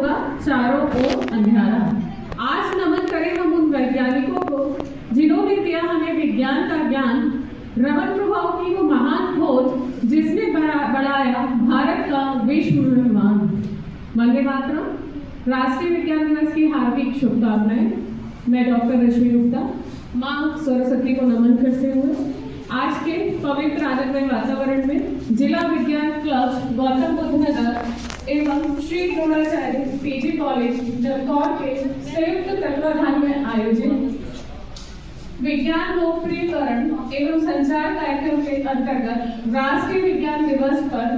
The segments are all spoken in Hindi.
होगा चारों ओर अंधियारा। आज नमन करें हम उन वैज्ञानिकों को जिन्होंने दिया हमें विज्ञान का ज्ञान, रमन प्रभाव की वो महान खोज जिसने बढ़ाया भारत का विश्व में मान। वंदे मातरम। राष्ट्रीय विज्ञान दिवस की हार्दिक शुभकामनाएं। मैं डॉक्टर रश्मि गुप्ता माँ सरस्वती को नमन करते हुए आज के पवित्र आनंदमय वातावरण में जिला विज्ञान क्लब गौतम बुद्ध नगर एवं श्री द्रोणाचार्य पीजी कॉलेज जमकौर के संयुक्त तत्वाधान में आयोजित विज्ञान लोकप्रियकरण एवं संचार कार्यक्रम के अंतर्गत राष्ट्रीय विज्ञान दिवस पर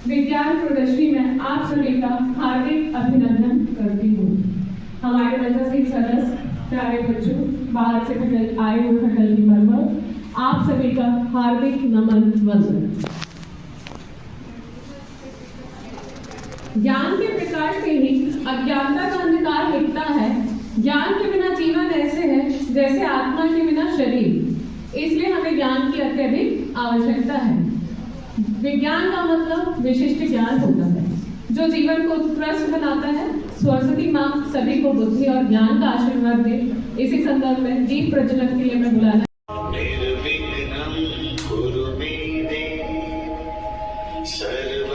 विज्ञान प्रदर्शनी में आप सभी का हार्दिक अभिनंदन करती हूँ। हमारे मंचासीन सदस्य, प्यारे बच्चों, बाहर से आए हुए फैकल्टी मेंबर, आप सभी का हार्दिक नमन वंदन। ज्ञान के प्रकाश में ही अज्ञानता का अंधकार मिटता है। ज्ञान के बिना जीवन ऐसे है जैसे आत्मा के बिना शरीर। इसलिए हमें ज्ञान की अत्यधिक आवश्यकता है। विज्ञान का मतलब विशिष्ट ज्ञान होता है जो जीवन को उत्कृष्ट बनाता है। सरस्वती माँ सभी को बुद्धि और ज्ञान का आशीर्वाद दे। इसी संदर्भ में दीप प्रज्वलन के लिए मैं बुलाना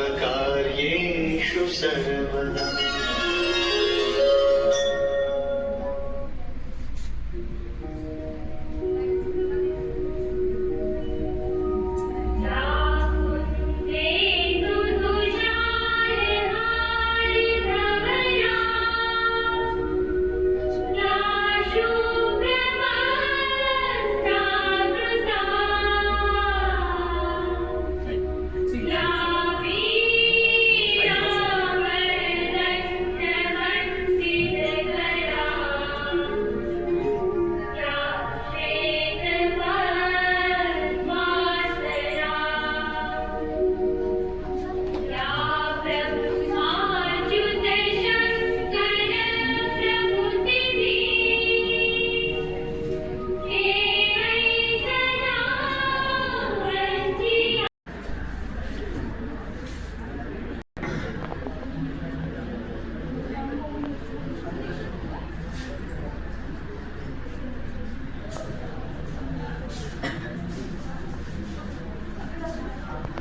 सर्वकार्येषु सर्वदा।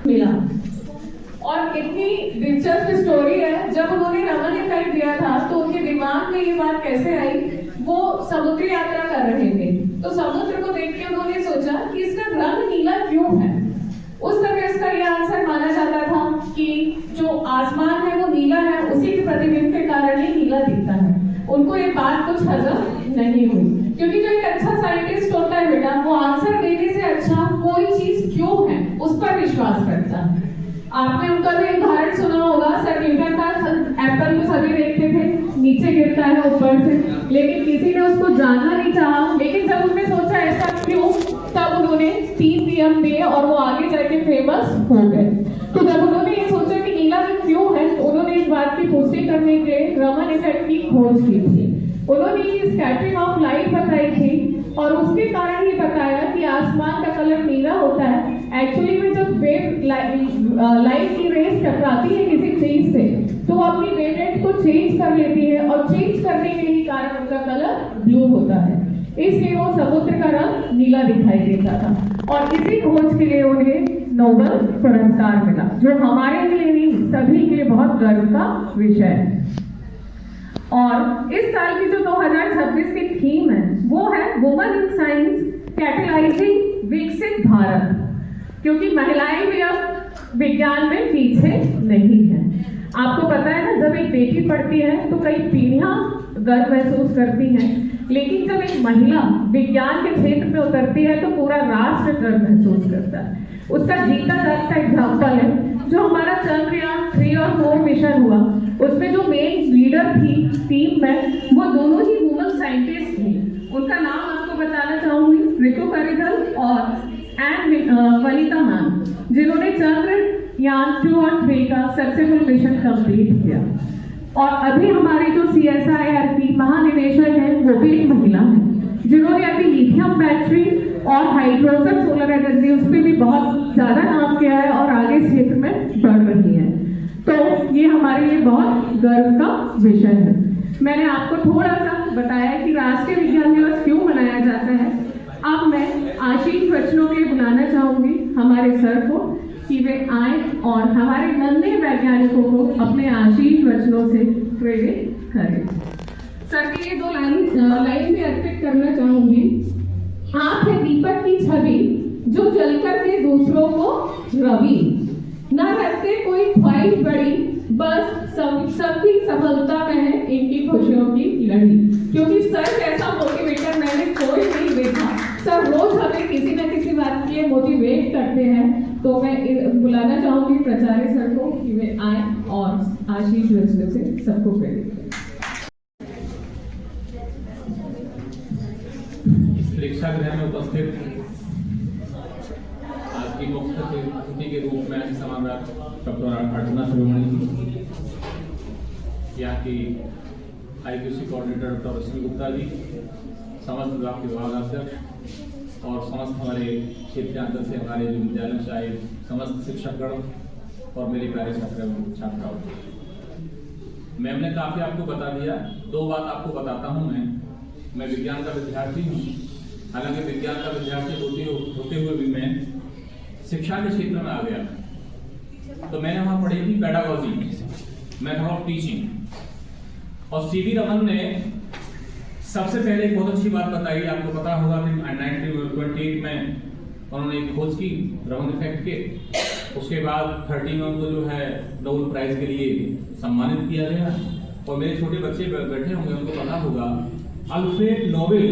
मिला और इतनी दिलचस्प स्टोरी है। जब उन्होंने रमन इफेक्ट दिया था तो उनके दिमाग में ये बात कैसे आई, वो समुद्री यात्रा कर रहे थे तो समुद्र को देख के उन्होंने सोचा कि इसका रंग नीला क्यों है। उस समय इसका यह आंसर माना जाता था कि जो आसमान है वो नीला है, उसी के प्रतिबिंब के कारण ही नीला दिखता है। उनको ये बात कुछ हजम नहीं हुई, क्योंकि जो एक अच्छा साइंटिस्ट होता है बेटा, वो आंसर देने से अच्छा कोई चीज क्यों है उस पर विश्वास करता है। आपने उनका भी उदाहरण सुना होगा, सर न्यूटन का एप्पल को सभी देखते थे नीचे गिरता है ऊपर से, लेकिन किसी ने उसको जानना नहीं चाहा। लेकिन जब उन्होंने सोचा ऐसा क्यों, तब उन्होंने 3 नियम दिए और वो आगे जाके फेमस हो गए। तो जब उन्होंने ये सोचा कि नीला रंग क्यों है, उन्होंने इस बात की पुष्टि करने के लिए रमन इफेक्ट की खोज की थी। उन्होंने ये स्कैटरिंग ऑफ लाइट बताई थी और उसके कारण ही बताया कि आसमान का कलर नीला होता है। एक्चुअली में जब वेव लाइट की रेस टकराती है किसी चीज से तो वो अपनी वेवलेंथ को चेंज कर लेती है और चेंज करने के ही कारण उनका कलर ब्लू होता है। इसलिए वो समुद्र का रंग नीला दिखाई देता था और इसी खोज के लिए उन्हें नोबेल पुरस्कार मिला, जो हमारे लिए नहीं सभी के लिए बहुत गर्व का विषय है। और इस साल की जो 2026 की थीम है वो है वुमन इन साइंस कैटलाइजिंग विकसित भारत, क्योंकि महिलाएं भी अब विज्ञान में पीछे नहीं है। आपको पता है ना, जब एक बेटी पढ़ती है तो कई पीढ़ियां गर्व महसूस करती हैं, लेकिन जब एक महिला विज्ञान के क्षेत्र में उतरती है तो पूरा राष्ट्र गर्व महसूस करता है। उसका जीता जागता एग्जाम्पल है जो हमारा चंद्रयान 3 और 4 मिशन हुआ, उसमें जो मेन लीडर थी टीम में वो दोनों ही वुमन साइंटिस्ट थी। उनका नाम आपको बताना चाहूंगी, रितु करिगल और वनिता मान, जिन्होंने चंद्रयान 2 और 3 का सक्सेसफुल मिशन कंप्लीट किया। और अभी हमारे जो CSIR की महानिदेशक है वो भी एक महिला है, जिन्होंने अभी लिथियम बैटरी और हाइड्रोजन सोलर एनर्जी उस पर भी बहुत ज्यादा काम किया है और आगे इस क्षेत्र में बढ़ रही है। तो ये हमारे लिए बहुत गर्व का विषय है। मैंने आपको थोड़ा सा बताया कि राष्ट्रीय विज्ञान दिवस क्यों मनाया जाता है। अब मैं आशीष वचनों के लिए बुलाना चाहूंगी हमारे सर को कि वे आए और हमारे नन्हे वैज्ञानिकों को अपने आशीष वचनों से प्रेरित करें। सर के लिए 2 लाइन भी अर्पित करना चाहूंगी। आप है दीपक की छवि जो जलकर के दूसरों को रवि, न रखते कोई ख्वाहिश बड़ी, बस सबकी सफलता में है इनकी खुशियों की लड़ी। क्योंकि सर जैसा मोटिवेटर मैंने कोई नहीं देखा। सर रोज हमें किसी न किसी बात के लिए मोटिवेट करते हैं। तो मैं बुलाना चाहूंगी प्राचार्य सर को कि वे आए और आशीष वचन से सबको प्रेरित करें। प्रेक्षागृह में उपस्थित आज की मुख्य अतिथि के रूप में सम्राट डॉक्टर अर्चना शिरोमणि जी, यहाँ की IQC कोऑर्डिनेटर डॉक्टर रश्मि गुप्ता जी, समस्त विभाग के विभागाध्यक्ष और समस्त हमारे क्षेत्रांतर से हमारे जो विद्यालयों से आए समस्त शिक्षकगण और मेरे प्यारे छात्र छात्राओं, मैम ने काफ़ी आपको बता दिया। 2 बात आपको बताता हूँ। मैं विज्ञान का विद्यार्थी हूँ। हालांकि विज्ञान का विद्यार्थी होते हुए भी मैं शिक्षा के क्षेत्र में आ गया। तो मैंने वहाँ पढ़ी थी पेडागॉजी, मेथड ऑफ टीचिंग। और सीवी रमन ने सबसे पहले एक बहुत अच्छी बात बताई। आपको पता होगा कि 1928 में उन्होंने एक खोज की रमन इफेक्ट के। उसके बाद 30 में उनको जो है नोबेल प्राइज के लिए सम्मानित किया गया। और मेरे छोटे बच्चे बैठे होंगे, उनको पता होगा अल्फ्रेड नोबेल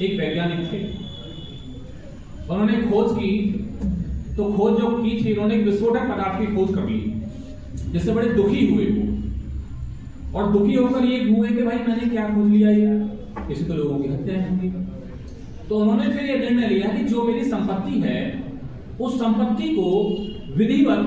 एक वैज्ञानिक थे। उन्होंने खोज की, तो खोज जो की थी उन्होंने एक विस्फोटक पदार्थ की खोज कर ली, जिससे बड़े दुखी हुए वो। और दुखी होकर ये हुए कि भाई मैंने क्या खोज लिया यार, किसी तो लोगों की हत्या होंगी। तो उन्होंने फिर ये निर्णय लिया कि जो मेरी संपत्ति है उस संपत्ति को विधिवत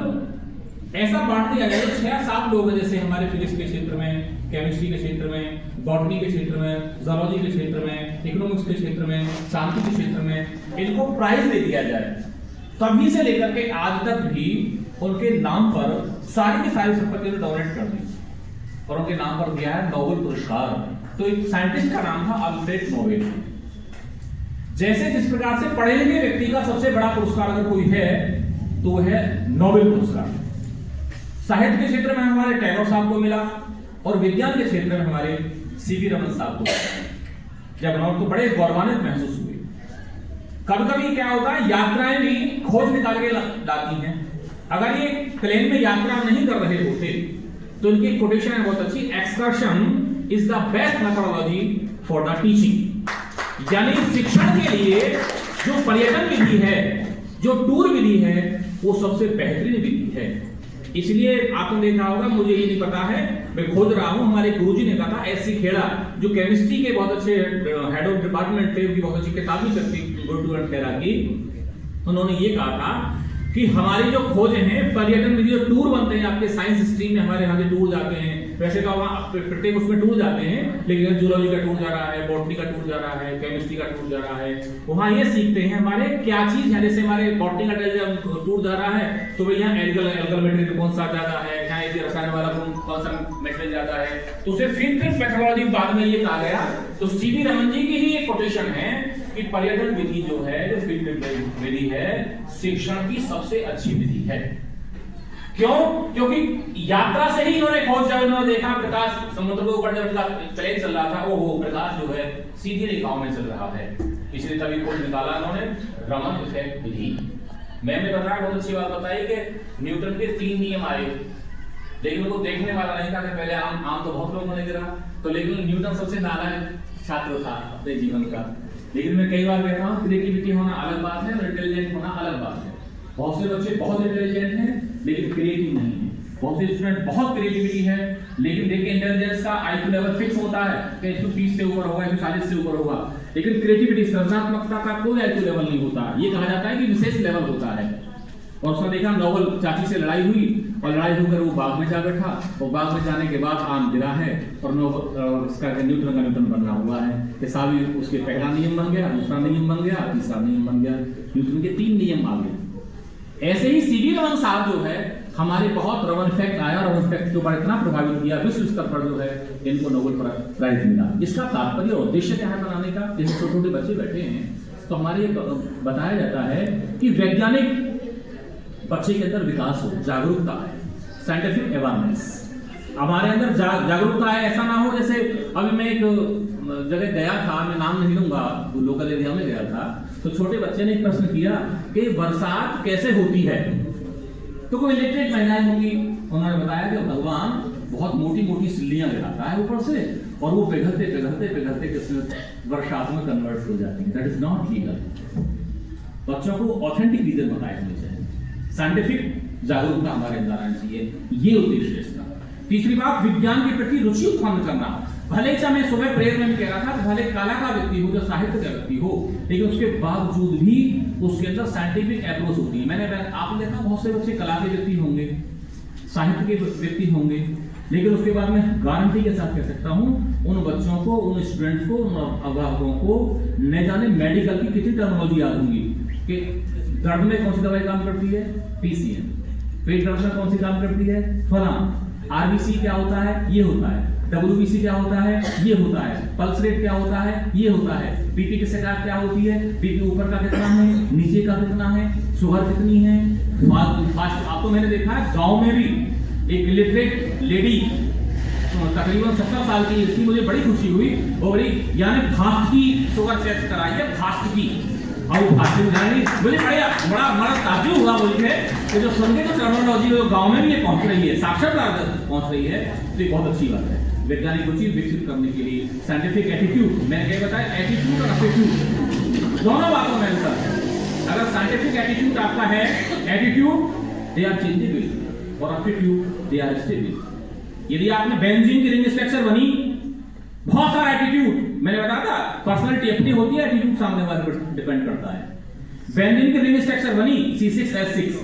ऐसा बांट दिया जाए। 6-7 लोग हैं, जैसे हमारे फिजिक्स के क्षेत्र में, केमिस्ट्री के क्षेत्र में, बॉटनी के क्षेत्र में, जूलॉजी के क्षेत्र में, इकोनॉमिक्स के क्षेत्र में, शांति के क्षेत्र में, इनको प्राइज दे दिया जाए। तभी से लेकर के आज तक भी उनके नाम पर सारी की सारी संपत्ति डोनेट कर दी और उनके नाम पर दिया है नोबेल पुरस्कार। तो एक साइंटिस्ट का नाम था अल्फ्रेड नोबेल। जैसे जिस प्रकार से पढ़े लिखे व्यक्ति का सबसे बड़ा पुरस्कार अगर कोई है तो वह है नोबेल पुरस्कार। साहित्य के क्षेत्र में हमारे टैगोर साहब को मिला और विज्ञान के क्षेत्र में हमारे सीवी रमन साहब को मिला। जब उनको बड़े गौरवान्वित महसूस हुए। कभी कभी क्या होता है, यात्राएं भी खोज निकाल के लाती हैं। अगर ये प्लेन में यात्रा नहीं कर रहे होते तो इनकी कोटेशन है बहुत अच्छी, excursion is the best methodology for the teaching. यानी शिक्षण के लिए जो पर्यटन विधि है, जो टूर विधि है, वो सबसे बेहतरीन विधि है। इसलिए आपने देखा होगा, मुझे ये नहीं पता है, मैं खोज रहा हूं, हमारे गुरुजी ने कहा था, एस.सी. खेड़ा जो केमिस्ट्री के बहुत अच्छे हेड ऑफ डिपार्टमेंट थे, उनकी बहुत अच्छी किताब भी चलती गुड्डू एंड खेड़ा की, उन्होंने ये कहा था कि हमारी जो खोजें हैं, पर्यटन विधि, जो टूर बनते हैं आपके साइंस स्ट्रीम में, हमारे यहाँ टूर जाते हैं, वैसे तो वहाँ प्रत्येक उसमें टूर जाते हैं, लेकिन जूलॉजी का टूर जा रहा है, बॉटनी का टूर जा रहा है, केमिस्ट्री का टूर जा रहा है, वहाँ ये सीखते हैं हमारे क्या चीज है। जैसे हमारे बॉटनी का टूर जा रहा है तो भाई यहाँ एल्गल मेटेरियल कौन सा ज्यादा है, यहाँ रसायन वाला कौन सा मेटेरियल ज्यादा है, तो उसे फिर मेथोडोलॉजी बाद में ये कहा गया। तो सीवी रमन जी की ही एक कोटेशन है कि पर्यटन विधि जो है, जो फील्ड विधि है, शिक्षण की सबसे अच्छी विधि है। क्यों? क्योंकि यात्रा से ही इन्होंने खोज, जब इन्होंने देखा प्रकाश समुद्र के ऊपर जब प्लेन चल रहा था, वो प्रकाश जो है सीधी रेखाओं में चल रहा है, इसलिए तभी खोज निकाला इन्होंने रमन इफेक्ट विधि। मैंने बताया, बहुत अच्छी बात बताई कि न्यूटन के 3 नियम आए, लेकिन उनको देखने वाला नहीं था कि पहले आम तो बहुत लोगों ने गिरा, तो लेकिन न्यूटन सबसे नालायक छात्र था अपने जीवन का। लेकिन मैं कई बार कहता हूँ, क्रिएटिविटी होना अलग बात है और इंटेलिजेंट होना अलग बात है। बहुत से बच्चे बहुत इंटेलिजेंट हैं लेकिन क्रिएटिव नहीं है, बहुत से स्टूडेंट बहुत क्रिएटिविटी है, लेकिन देखिए इंटेलिजेंस का IQ लेवल फिक्स होता है कि 130 से ऊपर होगा, 140 से ऊपर होगा, लेकिन क्रिएटिविटी, सृजनात्मकता का कोई IQ लेवल नहीं होता। ये कहा जाता है कि विशेष लेवल होता है। और उसने देखा, नोबेल चाची से लड़ाई हुई और लड़ाई होकर वो बाग में जा बैठा, और बाग में जाने के बाद आम गिरा है और इसका न्यूटन का न्यूटन बनना हुआ है कि सारी उसके पहला नियम बन गया, दूसरा नियम बन गया, तीसरा नियम बन गया, न्यूटन के 3 नियम आ गए। ऐसे ही सीवी रमन साहब जो है हमारे बहुत रवन इफेक्ट आया, रवन इफेक्ट के ऊपर इतना प्रभावित किया, विश्व स्तर पर जो है इनको नोबेल प्राइज मिला। इसका तात्पर्य और उद्देश्य क्या है बनाने का? जैसे छोटे छोटे बच्चे बैठे हैं तो हमारे बताया जाता है कि वैज्ञानिक बच्चे के अंदर विकास हो, जागरूकता है, साइंटिफिक अवेयरनेस हमारे अंदर जागरूकता है। ऐसा ना हो जैसे अभी मैं एक जगह गया था, मैं नाम नहीं लूंगा, लोकल एरिया में गया था, तो छोटे बच्चे ने एक प्रश्न किया कि बरसात कैसे होती है। तो कोई इलेक्ट्रिक महिलाएं होंगी, उन्होंने बताया कि भगवान बहुत मोटी मोटी सिल्लियां गिराता है ऊपर से और वो पिघलते पिघलते पिघलते किसी बरसात में कन्वर्ट हो जाती है। That is not legal. बच्चों को ऑथेंटिक रीजन बताए होने चाहिए, साइंटिफिक जागरूकता हमारे अंदर आनी चाहिए, ये उद्देश्य इसका। तीसरी बात, विज्ञान के प्रति रुचि उत्पन्न करना। भले ही मैं सुबह प्रेयर में भी कह रहा था, भले कला का व्यक्ति हो, जो साहित्य का व्यक्ति हो, लेकिन उसके बावजूद भी उसके अंदर साइंटिफिक अप्रोच होती है। आपने देखा बहुत से बच्चे कला के व्यक्ति होंगे, साहित्य के व्यक्ति होंगे, लेकिन उसके बाद मैं गारंटी के साथ कह सकता हूं उन बच्चों को, उन स्टूडेंट्स को, उन अभिभावकों को न जाने मेडिकल की कितनी टर्मिनोलॉजी याद होंगी कि दर्द में कौन सी दवाई काम करती है, पीसीएम, पेट दर्द में कौन सी काम करती है, फलां, आरबीसी क्या होता है, ये होता है, डब्ल्यूबीसी क्या होता है, ये होता है, पल्स रेट क्या होता है, ये होता है, बीपी की शिकायत क्या होती है, बीपी ऊपर का कितना है, नीचे का कितना है, शुगर कितनी है, फास्ट। आपको मैंने देखा है गांव में भी एक इलिटरेट लेडी तकरीबन 70 साल की, इसकी मुझे बड़ी खुशी हुई, और बड़ी यानी फास्ट की शुगर चेक कराई है, फास्ट की, और फास्ट मुझे बड़ा ताज्जुब हुआ मुझे कि जो सुन के तो टर्मिनोलॉजी गांव में भी ये पहुंच रही है, साक्षरता पहुंच रही है, तो ये बहुत अच्छी बात है। वैज्ञानिक रुचि विकसित करने के लिए साइंटिफिक एटीट्यूड, मैंने क्या बताया, एटीट्यूड और एप्टीट्यूड दोनों बातों में अंतर है। अगर साइंटिफिक एटीट्यूड आपका है, एटीट्यूड दे आर चेंजेबल और एप्टीट्यूड दे आर स्टेबल। यदि आपने बेंजीन की रिंग स्ट्रक्चर बनी, बहुत सारा एटीट्यूड, मैंने बताया था पर्सनालिटी अपनी होती है, एटीट्यूड सामने वाले पर डिपेंड करता है। बेंजीन की रिंग स्ट्रक्चर बनी C6H6,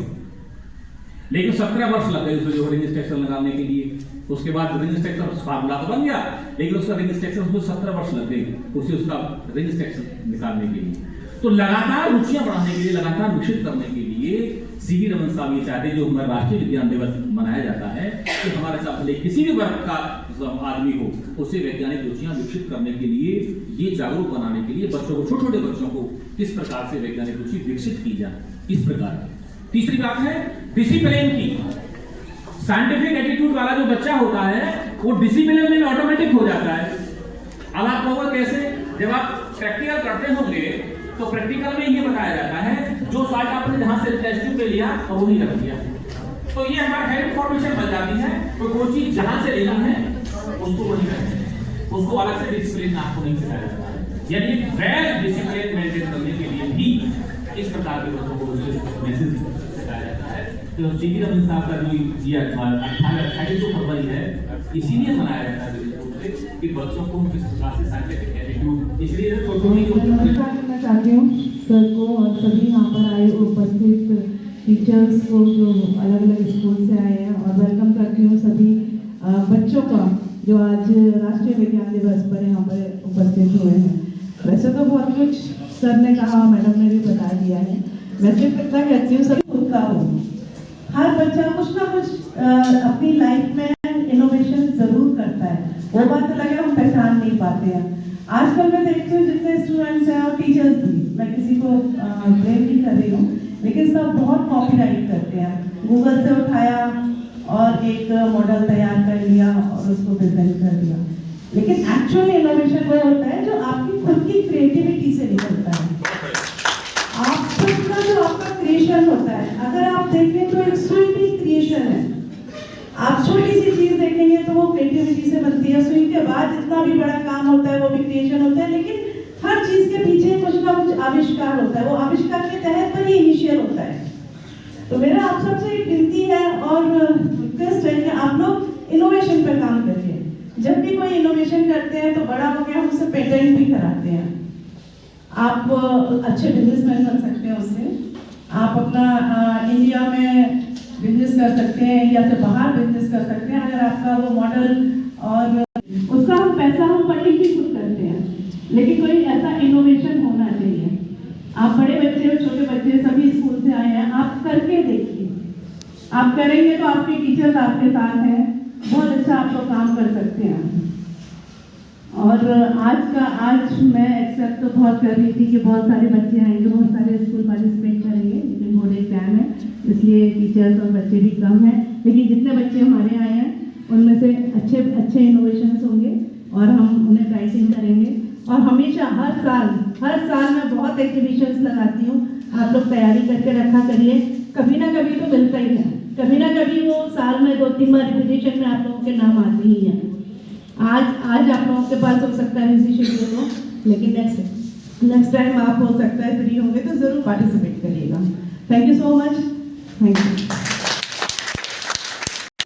लेकिन 17 वर्ष लग गए उसको रिंग स्ट्रक्चर लगाने के लिए। उसके बाद रिंग स्ट्रक्चर फार्मूला तो बन गया, लेकिन उसका रिंग स्ट्रक्चर उसको 17 वर्ष लग गए उसका रिंग स्ट्रक्चर निकालने के लिए। तो लगातार रुचियां बढ़ाने के लिए, लगातार विकसित करने के लिए सीवी रमन साहब ये चाहते, जो हमारा राष्ट्रीय विज्ञान दिवस मनाया जाता है, कि हमारे साथ किसी भी वर्ग का आदमी हो, उसे वैज्ञानिक रुचियां विकसित करने के लिए, ये जागरूक बनाने के लिए बच्चों को, छोटे छोटे बच्चों को किस प्रकार से वैज्ञानिक रुचि विकसित की जाए, इस प्रकार। तीसरी बात है डिसिप्लिन की। साइंटिफिक एटीट्यूड वाला जो बच्चा होता है वो डिसिप्लिन में ऑटोमेटिक हो जाता है। अब आप कहोगे कैसे? जब आप प्रैक्टिकल करते होंगे तो प्रैक्टिकल में ये बताया जाता है जो साल्ट आपने जहां से टेस्ट ट्यूब पे लिया और वही रख दिया, तो ये हमारा हेड इन्फॉर्मेशन बन जाती है। तो कोई चीज जहां से लेना है उसको वही करना है, उसको अलग से डिसिप्लिन आपको नहीं सिखाया जाता है। यानी वेल डिसिप्लिन मेंटेन करने के लिए भी इस प्रकार के बच्चों को मैसेज सिखाया जाता है। तो सीवी रमन साहब का जो ये 28 फरवरी है, इसीलिए मनाया जाता है कि बच्चों को किस प्रकार से साइंटिफिक एटीट्यूड, इसलिए नमस्कार करना चाहती हूँ सर को और सभी यहाँ पर आए उपस्थित टीचर्स को जो अलग अलग स्कूल से आए हैं, और वेलकम करती हूँ सभी बच्चों का जो आज राष्ट्रीय विज्ञान दिवस पर यहाँ पर उपस्थित हुए हैं। वैसे तो बहुत कुछ सर ने कहा, मैडम ने भी बता दिया है, मैं सिर्फ इतना कहती हूँ सर खुद का हो, हर बच्चा कुछ ना कुछ अपनी लाइफ में इनोवेशन जरूर करता है। वो बात तो लगे हम पहचान नहीं पाते हैं। आजकल मैं देखती हूँ जितने स्टूडेंट्स हैं और टीचर्स भी, मैं किसी को ब्लेम नहीं कर रही हूँ, लेकिन सब बहुत कॉपीराइट करते हैं। गूगल से उठाया और एक मॉडल तैयार कर लिया और उसको प्रेजेंट कर दिया, लेकिन एक्चुअल इनोवेशन वो होता है जो आपकी खुद की क्रिएटिविटी से निकलता है। आपका जो आपका क्रिएशन होता है, अगर आप देखें तो एक सुई भी क्रिएशन है। आप छोटी सी चीज देखेंगे तो वो क्रिएटिविटी से बनती है, सुई के बाद जितना भी बड़ा काम होता है वो भी क्रिएशन होता है, लेकिन हर चीज के पीछे कुछ ना कुछ आविष्कार होता है, वो आविष्कार के तहत पर ही इनिशियल होता है। तो मेरा आप सबसे एक विनती है और रिक्वेस्ट है कि आप लोग इनोवेशन पर काम करिए। जब भी कोई इनोवेशन करते हैं तो बड़ा हो गया हम उससे पेटेंट भी कराते हैं। आप अच्छे बिजनेसमैन बन सकते हैं उससे, आप अपना इंडिया में बिजनेस कर सकते हैं, इंडिया से बाहर बिजनेस कर सकते हैं, अगर आपका वो मॉडल और उसका हम पैसा हम फंडिंग भी खुद करते हैं, लेकिन कोई ऐसा इनोवेशन होना चाहिए। आप बड़े बच्चे और छोटे बच्चे सभी स्कूल से आए हैं, आप करके देखिए। आप करेंगे तो आपके टीचर्स आपके साथ हैं, बहुत अच्छा आप लोग काम कर सकते हैं। और आज मैं एक्सेप्ट तो बहुत कर रही थी कि बहुत सारे बच्चे आएंगे, बहुत सारे स्कूल पार्टिसिपेट करेंगे, लेकिन बोर्ड एग्जाम है इसलिए टीचर्स और बच्चे भी कम हैं। लेकिन जितने बच्चे हमारे आए हैं उनमें से अच्छे इनोवेशंस होंगे और हम उन्हें प्राइसिंग करेंगे। और हमेशा हर साल मैं बहुत एग्जीबिशंस लगाती हूँ, आप लोग तैयारी करके रखा करिए, कभी ना कभी तो मिलता ही है, कभी ना कभी वो साल में 2-3 बार रिपीटेशन में आप लोगों के नाम आते ही हैं। आज आप लोगों के पास हो सकता है इसी शेड्यूल में, लेकिन नेक्स्ट टाइम आप हो सकता है फ्री होंगे तो ज़रूर पार्टिसिपेट करिएगा। Thank you so much, thank you.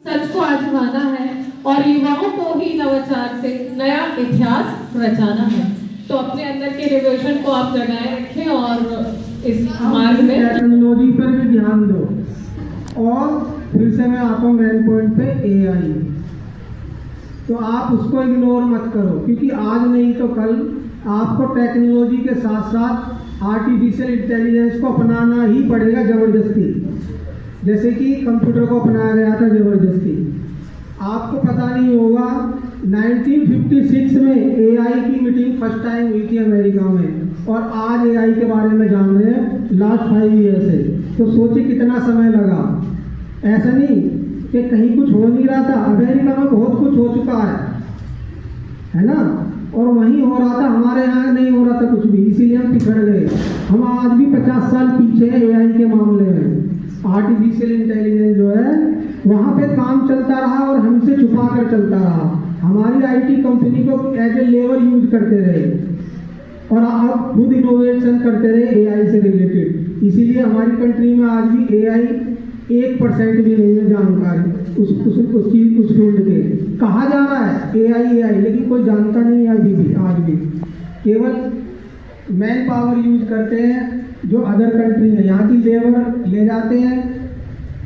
सच को आजमाना है और युवाओं को ही नवाचार से नया इतिहास रचाना है, तो अपने अंदर के रिवोल्यूशन को आप जगाए रखें और इस मार्ग में टेक्नोलॉजी पर भी ध्यान दो। और फिर से मैं आता हूँ मेन पॉइंट पे, एआई। तो आप उसको इग्नोर मत करो, क्योंकि आज नहीं तो कल आपको टेक्नोलॉजी के साथ साथ आर्टिफिशियल इंटेलिजेंस को अपनाना ही पड़ेगा ज़बरदस्ती, जैसे कि कंप्यूटर को अपनाया गया था ज़बरदस्ती। आपको पता नहीं होगा 1956 में एआई की मीटिंग फर्स्ट टाइम हुई थी अमेरिका में, और आज एआई के बारे में जान रहे हैं लास्ट 5 ईयर से। तो सोचिए कितना समय लगा। ऐसा नहीं कि कहीं कुछ हो नहीं रहा था, अमेरिका में बहुत कुछ हो चुका है ना, और वहीं हो रहा था, हमारे यहाँ नहीं हो रहा था कुछ भी, इसीलिए हम पिछड़ गए। हम आज भी 50 साल पीछे हैं एआई के मामले में। आर्टिफिशियल इंटेलिजेंस जो है वहाँ पे काम चलता रहा और हमसे छुपा कर चलता रहा। हमारी आईटी कंपनी को एज ए लेबर यूज करते रहे और आप खुद इनोवेशन करते रहे एआई से रिलेटेड। इसीलिए हमारी कंट्री में आज भी एआई 1% भी नहीं है जानकारी उस फील्ड के। कहा जा रहा है एआई, लेकिन कोई जानता नहीं है अभी भी। आज भी केवल मैन पावर यूज करते हैं जो अदर कंट्री है, यहाँ की लेबर ले जाते हैं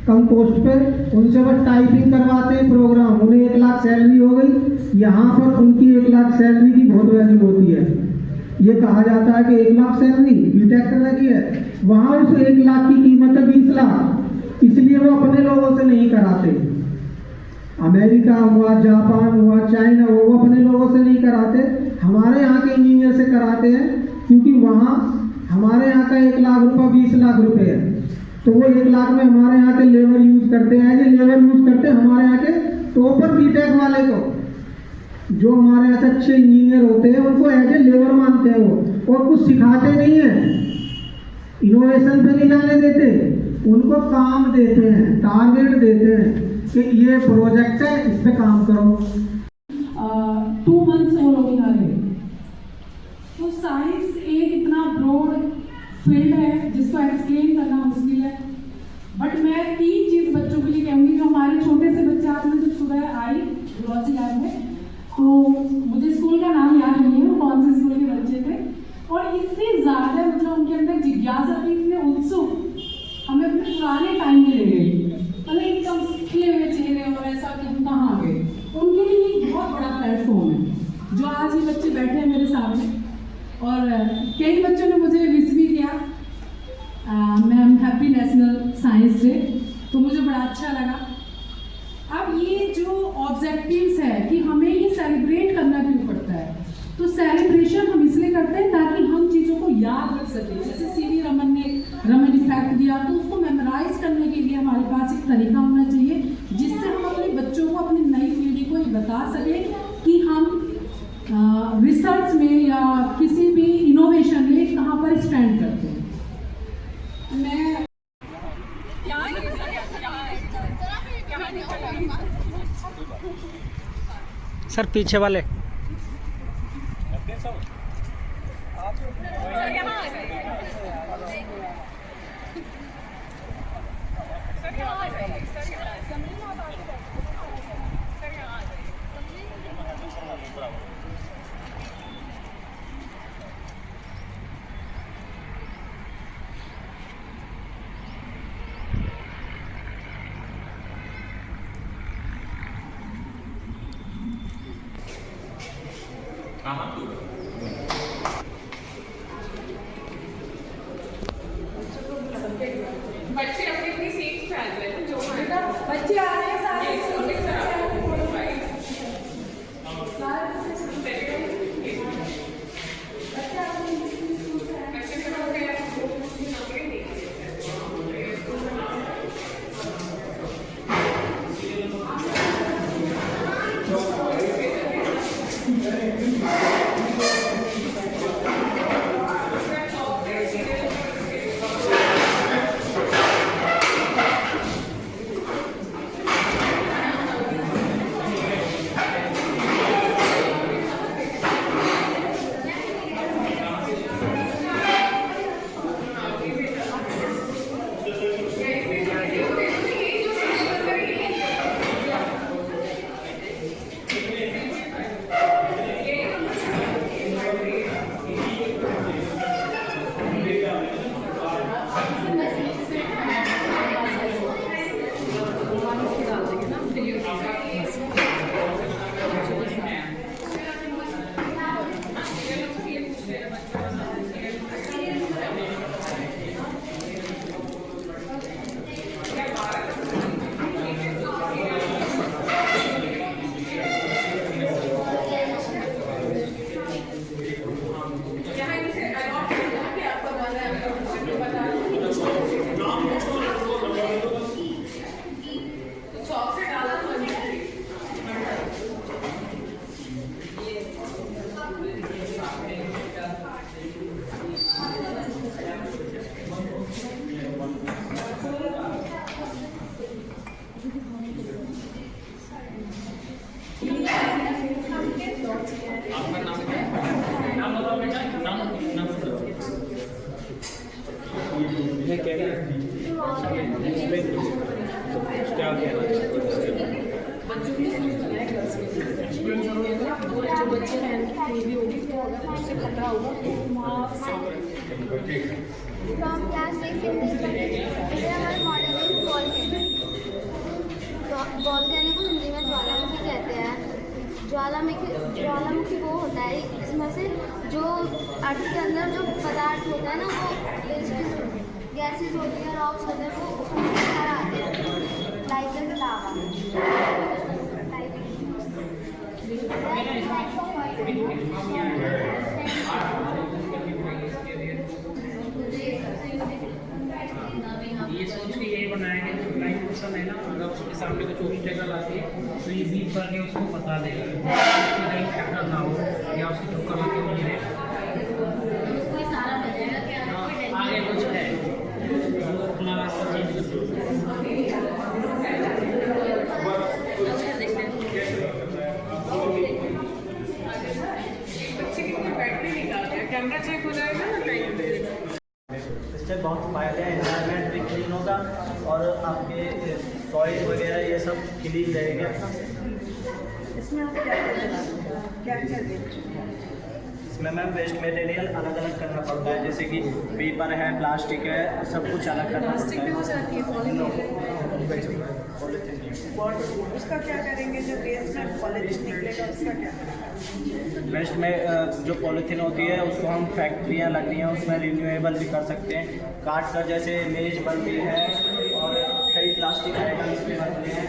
कम कॉस्ट पे, उनसे बस टाइपिंग करवाते हैं प्रोग्राम, उन्हें 1 लाख सैलरी हो गई। यहाँ पर उनकी 1 लाख सैलरी की बहुत वैल्यू होती है। ये कहा जाता है कि 1 लाख सैलरी बीटेक करने की है, वहाँ उस 1 लाख की कीमत है 20 लाख, इसलिए वो अपने लोगों से नहीं कराते। अमेरिका हुआ, जापान हुआ, चाइना हुआ, वो अपने लोगों से नहीं कराते, हमारे यहाँ के इंजीनियर से कराते हैं, क्योंकि वहाँ हमारे यहाँ का 1 लाख रुपया 20 लाख रुपए है। तो वो 1 लाख में हमारे यहाँ के लेबर यूज करते हैं, लेबर यूज करते हैं हमारे यहाँ के टॉपर बीटेक वाले को। जो हमारे यहाँ से अच्छे इंजीनियर होते हैं उनको एज ए लेबर मानते हैं वो, और कुछ सिखाते नहीं है, इनोवेशन पे नहीं जाने देते, उनको काम देते हैं, टारगेट देते हैं कि ये प्रोजेक्ट है, इस पे काम करो। 2 मंथ्स वो लोग यहाँ रहे। तो साइंस एक इतना ब्रॉड फील्ड है जिसको एक्सप्लेन करना मुश्किल है, बट मैं 3 चीज़ बच्चों के लिए कहूँगी। जो हमारे छोटे से बच्चे, आपने जब सुबह आई जूलॉजी लैब में, तो मुझे स्कूल का नाम याद नहीं है कौन से स्कूल के बच्चे थे, और इतने ज़्यादा मतलब उनके अंदर जिज्ञासा थी, इतने उत्सुक, हमें अपने पुराने टाइम में ले गई, मतलब एकदम खिले हुए चेहरे और ऐसा कि हम कहाँ गए। उनके लिए एक बहुत बड़ा प्लेटफॉर्म है जो आज ये बच्चे बैठे हैं मेरे सामने। और कई बच्चों ने मुझे विश भी किया, ma'am happy national science day, तो मुझे बड़ा अच्छा लगा। अब ये जो ऑब्जेक्टिव्स है कि हमें ये सेलिब्रेट करना क्यों पड़ता है, तो सेलिब्रेशन हम इसलिए करते हैं ताकि हम चीज़ों को याद रख सकें। जैसे सीवी रमन ने रमन इफेक्ट दिया, तो उसको मेमोराइज करने के लिए हमारे पास एक तरीका होना चाहिए जिससे हम अपने बच्चों को, अपनी नई पीढ़ी को ये बता सकें कि हम रिसर्च में या किसी भी इनोवेशन में कहाँ पर स्टैंड करते हैं। मैं सर पीछे वाले बच्चे अपनी अपनी सीट्स पे आ जाए, जो From class 6 in this हमारे मॉडल है वॉल्केनो। वॉल्केनो को हिंदी में ज्वालामुखी कहते हैं। ज्वालामुखी वो होता है इसमें से जो अर्थ के अंदर जो पदार्थ होता है ना वो गैसेस होती है, रॉक्स होते हैं, वो बाहर आते हैं लाइक एज लावा। ये सोच के ये बनाया गया जो लाइन पर्सन है ना, अगर उसके सामने कुछ ऑब्स्टेकल आती है तो ये बीट करके उसको बता देगा उसकी लाइन टक्कर ना हो या उसकी टक्कर लगे नहीं रहे। आगे कुछ है वो अपना रास्ता चेंज कर कैमरा चेक हो जाएगा ना टाइम। इससे बहुत फायदे हैं, एनवायरनमेंट भी क्लीन होगा और आपके सॉइल वगैरह ये सब क्लीन रहेगा। इसमें आप क्या इसमें मैम वेस्ट मटेरियल अलग अलग करना पड़ता है, जैसे कि पेपर है, प्लास्टिक है, सब कुछ अलग करना पड़ता है। प्लास्टिक भी हो जाती है, पॉलीथीन उसका क्या करेंगे? जो वेस्ट में पॉलीथीन निकलेगा उसका क्या? वेस्ट में जो पॉलीथीन होती है उसको हम फैक्ट्रियाँ लग रही हैं उसमें रिन्यूएबल भी कर सकते हैं, काट कर जैसे मेज बनती है और कई प्लास्टिक आइटम्स भी बनते हैं।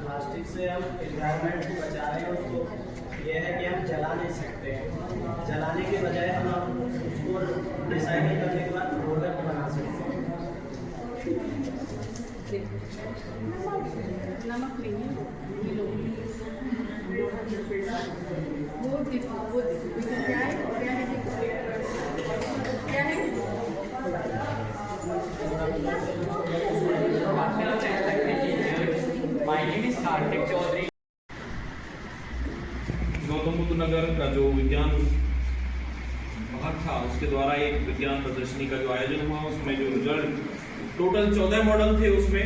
प्लास्टिक से हम एनवायरनमेंट को बचा रहे हैं, उसको ये है कि हम जला नहीं सकते हैं, जलाने के बजाय हम उसको रिसाइकिल करने के बाद प्रोडक्ट बना सकते हैं। नमक नहीं है वो देखो क्या है क्या है गौतम बुद्ध नगर का जो विज्ञान भवन था उसके द्वारा एक विज्ञान प्रदर्शनी का जो आयोजन हुआ उसमें जो रिजल्ट टोटल 14 मॉडल थे उसमें,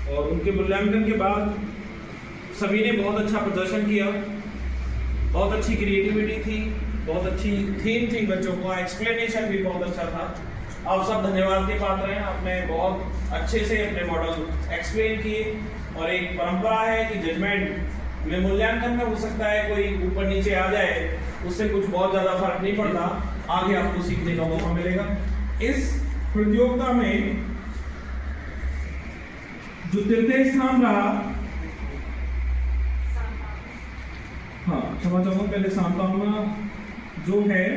और उनके मूल्यांकन के बाद सभी ने बहुत अच्छा प्रदर्शन किया, बहुत अच्छी क्रिएटिविटी थी, बहुत अच्छी थीम थी, बच्चों को एक्सप्लेनेशन भी बहुत अच्छा था। आप सब धन्यवाद के पात्र हैं, आपने बहुत अच्छे से अपने मॉडल एक्सप्लेन किए। और एक परंपरा है कि जजमेंट में मूल्यांकन में हो सकता है कोई ऊपर नीचे आ जाए, उससे कुछ बहुत ज़्यादा फर्क नहीं पड़ता, आगे आपको सीखने का मौका मिलेगा। इस प्रतियोगिता में जो तृतीय स्थान रहा, हाँ क्षमा चाहूंगा, पहले सांत्वना जो है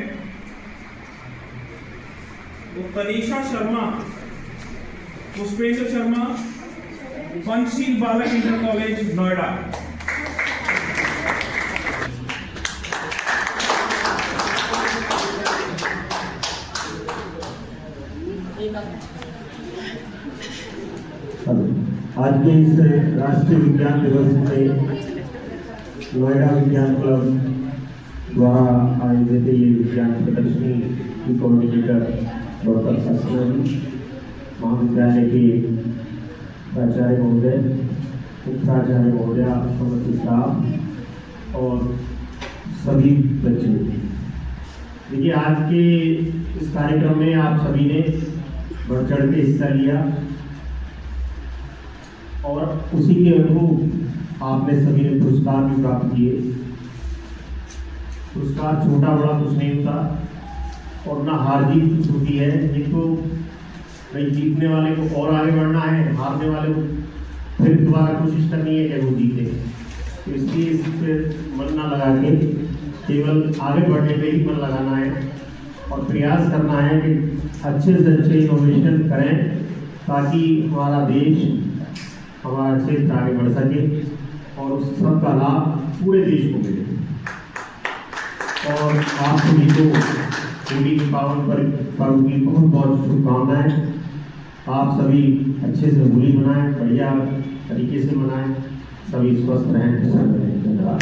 वो तनीषा शर्मा, पुष्पेंद्र शर्मा, पंचशील बालक इंटर कॉलेज नोएडा। आज के इस राष्ट्रीय विज्ञान दिवस में नोएडा विज्ञान क्लब द्वारा आयोजित ये विज्ञान प्रदर्शनी की कोऑर्डिनेटर डॉक्टर ससनानी, महाविद्यालय के प्राचार्य महोदय, उपप्राचार्य महोदय, समस्त स्टाफ और सभी बच्चे। देखिए, आज के इस कार्यक्रम में आप सभी ने बढ़ चढ़ के हिस्सा लिया और उसी के अनुरूप आपने सभी ने पुरस्कार भी प्राप्त किए। पुरस्कार छोटा बड़ा कुछ नहीं होता और ना हार जीत कुछ होती है। ये तो भाई जीतने वाले को और आगे बढ़ना है, हारने वाले को फिर दोबारा कोशिश करनी है कि वो जीते। तो इसलिए इस पर मन ना लगा के केवल आगे बढ़ने पे ही मन लगाना है और प्रयास करना है कि अच्छे से अच्छे इनोवेशन करें ताकि हमारा देश, हमारा क्षेत्र आगे बढ़ सके और उस सब का लाभ पूरे देश को मिले। और आप सभी को होली के पावन पर्व की बहुत बहुत शुभकामनाएं। आप सभी अच्छे से होली मनाएं, बढ़िया तरीके से मनाएं, सभी स्वस्थ रहें, प्रसन्न रहें। धन्यवाद।